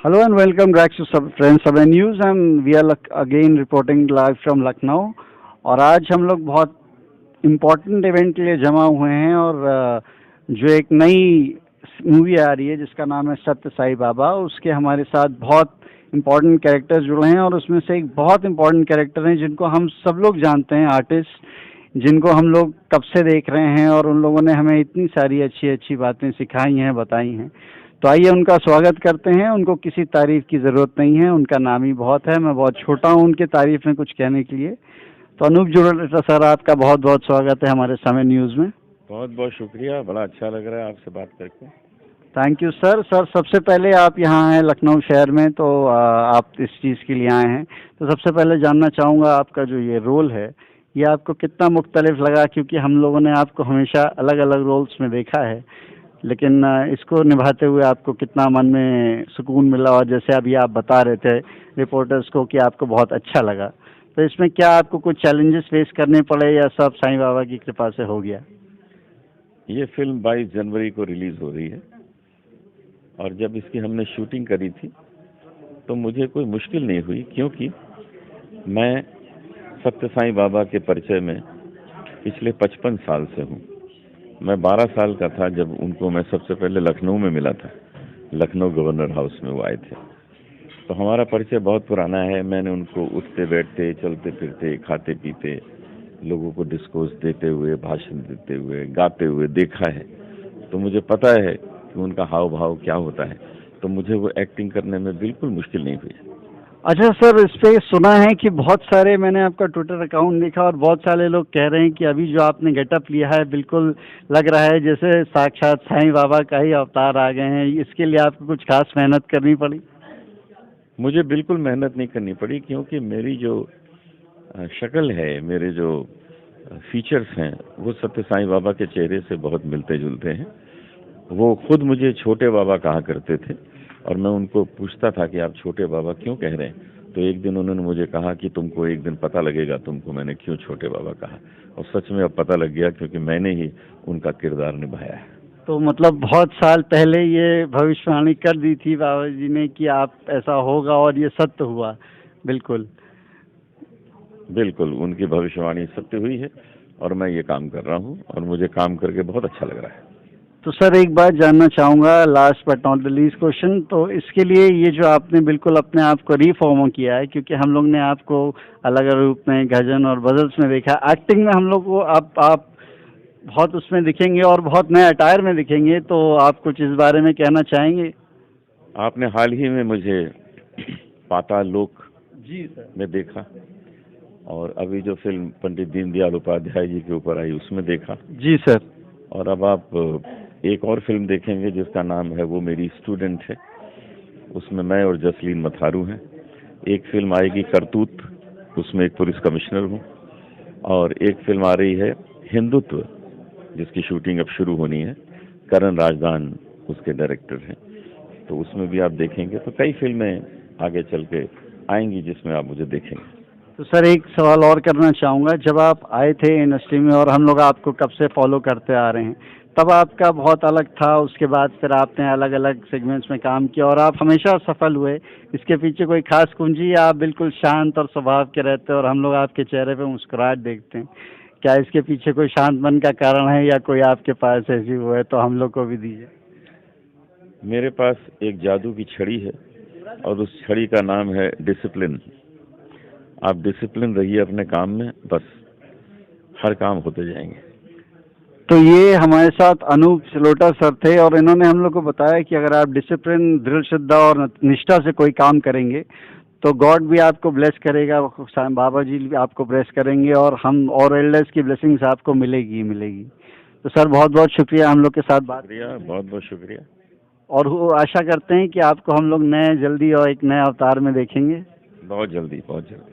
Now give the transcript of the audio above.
Hello and welcome back to Friends 7 News and we are again reporting live from Lucknow. और आज हम लोग बहुत इम्पोर्टेंट इवेंट के लिए जमा हुए हैं और जो एक नई मूवी आ रही है जिसका नाम है सत्य साई बाबा, उसके हमारे साथ बहुत इम्पोर्टेंट कैरेक्टर्स जुड़े हैं और उसमें से एक बहुत इम्पोर्टेंट कैरेक्टर हैं जिनको हम सब लोग जानते हैं, आर्टिस्ट जिनको हम लोग कब से देख रहे हैं और उन लोगों ने हमें इतनी सारी अच्छी अच्छी बातें सिखाई हैं, बताई हैं। तो आइए उनका स्वागत करते हैं। उनको किसी तारीफ की ज़रूरत नहीं है, उनका नाम ही बहुत है। मैं बहुत छोटा हूं उनके तारीफ में कुछ कहने के लिए। तो अनूप जुड़ेजा सर, आपका बहुत बहुत स्वागत है हमारे समय न्यूज़ में। बहुत बहुत शुक्रिया, बड़ा अच्छा लग रहा है आपसे बात करके। Thank you sir. सबसे पहले आप यहाँ हैं लखनऊ शहर में, तो आप इस चीज़ के लिए आए हैं। तो सबसे पहले जानना चाहूँगा आपका जो ये रोल है ये आपको कितना मुख्तलिफ लगा, क्योंकि हम लोगों ने आपको हमेशा अलग अलग रोल्स में देखा है, लेकिन इसको निभाते हुए आपको कितना मन में सुकून मिला और जैसे अभी आप बता रहे थे रिपोर्टर्स को कि आपको बहुत अच्छा लगा, तो इसमें क्या आपको कुछ चैलेंजेस फेस करने पड़े या सब साईं बाबा की कृपा से हो गया? ये फिल्म 22 जनवरी को रिलीज़ हो रही है और जब इसकी हमने शूटिंग करी थी तो मुझे कोई मुश्किल नहीं हुई, क्योंकि मैं सत्य साईं बाबा के परिचय में पिछले 55 साल से हूँ। मैं 12 साल का था जब उनको मैं सबसे पहले लखनऊ में मिला था। लखनऊ गवर्नर हाउस में वो आए थे, तो हमारा परिचय बहुत पुराना है। मैंने उनको उठते बैठते, चलते फिरते, खाते पीते, लोगों को डिस्कोर्स देते हुए, भाषण देते हुए, गाते हुए देखा है। तो मुझे पता है कि उनका हाव भाव क्या होता है, तो मुझे वो एक्टिंग करने में बिल्कुल मुश्किल नहीं हुई। अच्छा सर, इस पे सुना है कि बहुत सारे, मैंने आपका ट्विटर अकाउंट देखा और बहुत सारे लोग कह रहे हैं कि अभी जो आपने गेटअप लिया है बिल्कुल लग रहा है जैसे साक्षात साईं बाबा का ही अवतार आ गए हैं। इसके लिए आपको कुछ खास मेहनत करनी पड़ी? मुझे बिल्कुल मेहनत नहीं करनी पड़ी, क्योंकि मेरी जो शक्ल है, मेरे जो फीचर्स हैं, वो सत्य साईं बाबा के चेहरे से बहुत मिलते जुलते हैं। वो खुद मुझे छोटे बाबा कहा करते थे और मैं उनको पूछता था कि आप छोटे बाबा क्यों कह रहे हैं। तो एक दिन उन्होंने मुझे कहा कि तुमको एक दिन पता लगेगा तुमको मैंने क्यों छोटे बाबा कहा, और सच में अब पता लग गया, क्योंकि मैंने ही उनका किरदार निभाया है। तो मतलब बहुत साल पहले ये भविष्यवाणी कर दी थी बाबा जी ने कि आप ऐसा होगा और ये सत्य हुआ? बिल्कुल बिल्कुल, उनकी भविष्यवाणी सत्य हुई है और मैं ये काम कर रहा हूँ और मुझे काम करके बहुत अच्छा लग रहा है। तो सर एक बात जानना चाहूँगा, last but not the least question, तो इसके लिए ये जो आपने बिल्कुल अपने आप को रिफॉर्म किया है, क्योंकि हम लोग ने आपको अलग अलग रूप में गजन और बजल्स में देखा, एक्टिंग में हम लोग को आप बहुत उसमें दिखेंगे और बहुत नए अटायर में दिखेंगे, तो आप कुछ इस बारे में कहना चाहेंगे? आपने हाल ही में मुझे पाताल लोक जी सर में देखा और अभी जो फिल्म पंडित दीनदयाल उपाध्याय जी के ऊपर आई उसमें देखा। जी सर। और अब आप एक और फिल्म देखेंगे जिसका नाम है वो मेरी स्टूडेंट है, उसमें मैं और जसलीन मथारू हैं। एक फिल्म आएगी करतूत, उसमें एक पुलिस कमिश्नर हूँ। और एक फिल्म आ रही है हिंदुत्व, जिसकी शूटिंग अब शुरू होनी है। करण राजदान उसके डायरेक्टर हैं, तो उसमें भी आप देखेंगे। तो कई फिल्में आगे चल के आएंगी जिसमें आप मुझे देखेंगे। तो सर एक सवाल और करना चाहूँगा, जब आप आए थे इंडस्ट्री में और हम लोग आपको कब से फॉलो करते आ रहे हैं, तब आपका बहुत अलग था। उसके बाद फिर आपने अलग अलग सेगमेंट्स में काम किया और आप हमेशा सफल हुए। इसके पीछे कोई खास कुंजी या आप बिल्कुल शांत और स्वभाव के रहते हैं और हम लोग आपके चेहरे पे मुस्कुराहट देखते हैं? क्या इसके पीछे कोई शांत मन का कारण है या कोई आपके पास ऐसी वो है, तो हम लोग को भी दीजिए। मेरे पास एक जादू की छड़ी है और उस छड़ी का नाम है डिसिप्लिन। आप डिसिप्लिन रहिए अपने काम में, बस हर काम होते जाएंगे। तो ये हमारे साथ अनूप सिलोटा सर थे और इन्होंने हम लोग को बताया कि अगर आप डिसिप्लिन, दृढ़ श्रद्धा और निष्ठा से कोई काम करेंगे तो गॉड भी आपको ब्लेस करेगा, बाबा जी भी आपको ब्लेस करेंगे और हम और एल्डर्स की ब्लेसिंग्स आपको मिलेगी ही मिलेगी। तो सर बहुत बहुत शुक्रिया हम लोग के साथ बात। शुक्रिया, बहुत बहुत शुक्रिया। और वो आशा करते हैं कि आपको हम लोग नए जल्दी और एक नए अवतार में देखेंगे। बहुत जल्दी, बहुत जल्दी।